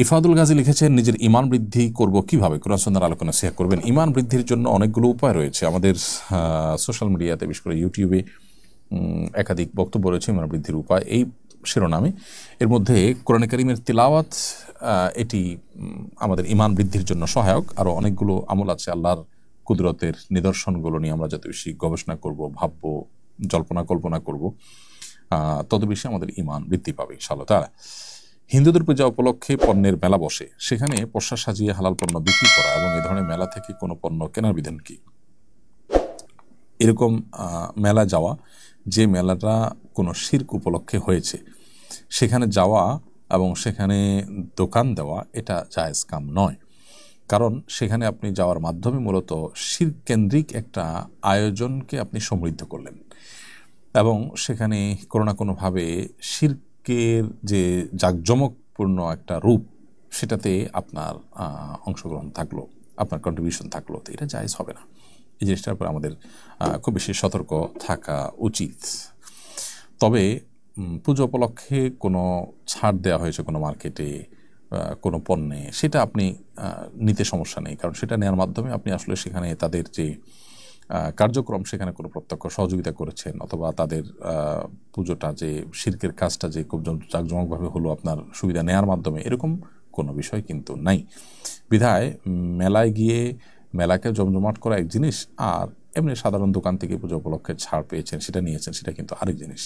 ইফাদুল গাজী লিখেছেন, নিজের ইমান বৃদ্ধি করব কিভাবে? কোরআন সুন্নাহর আলোকে নসিহত করবেন। ইমান বৃদ্ধির জন্য অনেকগুলো উপায় রয়েছে। আমাদের সোশ্যাল মিডিয়াতে, বিশেষ করে ইউটিউবে একাধিক বক্তব্য রয়েছে ইমান বৃদ্ধির উপায় এই শিরোনামে। এর মধ্যে কোরআন কারীমের তিলাওয়াত, এটি আমাদের ইমান বৃদ্ধির জন্য সহায়ক। আরও অনেকগুলো আমল আছে। আল্লাহর কুদরতের নিদর্শনগুলো নিয়ে আমরা যত বেশি গবেষণা করব, ভাববো, জল্পনা কল্পনা করব, তত বেশি আমাদের ইমান বৃদ্ধি পাবে ইনশাআল্লাহ তাআলা। হিন্দুদের পূজা উপলক্ষে পণ্যের মেলা বসে, সেখানে পোশাক সাজিয়ে হালাল পণ্য বিক্রি করা এবং এ ধরনের মেলা থেকে কোনো পণ্য কেনার বিধান কি? এরকম মেলা যাওয়া, যে মেলাটা কোনো শিরক উপলক্ষে হয়েছে, সেখানে যাওয়া এবং সেখানে দোকান দেওয়া, এটা জায়েজ কাম নয়। কারণ সেখানে আপনি যাওয়ার মাধ্যমে মূলত শিরক কেন্দ্রিক একটা আয়োজনকে আপনি সমৃদ্ধ করলেন এবং সেখানে কোনো না কোনোভাবে শিরকের যে জাঁকজমকপূর্ণ একটা রূপ, সেটাতে আপনার অংশগ্রহণ থাকলো, আপনার কন্ট্রিবিউশন থাকলো, তো এটা জায়েজ হবে না। এই জিনিসটার উপর আমাদের খুব বেশি সতর্ক থাকা উচিত। তবে পুজো উপলক্ষে কোনো ছাড় দেওয়া হয়েছে কোনো মার্কেটে, কোনো পণ্যে, সেটা আপনি নিতে সমস্যা নেই। কারণ সেটা নেওয়ার মাধ্যমে আপনি আসলে সেখানে তাদের যে কার্যক্রম, সেখানে কোনো প্রত্যক্ষ সহযোগিতা করেছেন, অথবা তাদের পুজোটা, যে শিরকের কাজটা যে খুব জাঁকজমকভাবে হলো আপনার সুবিধা নেওয়ার মাধ্যমে, এরকম কোনো বিষয় কিন্তু নাই। বিধায় মেলায় গিয়ে মেলাকে জমজমাট করা এক জিনিস, আর এমনি সাধারণ দোকান থেকে পুজো উপলক্ষে ছাড় পেয়েছেন, সেটা নিয়েছেন, সেটা কিন্তু আরেক জিনিস।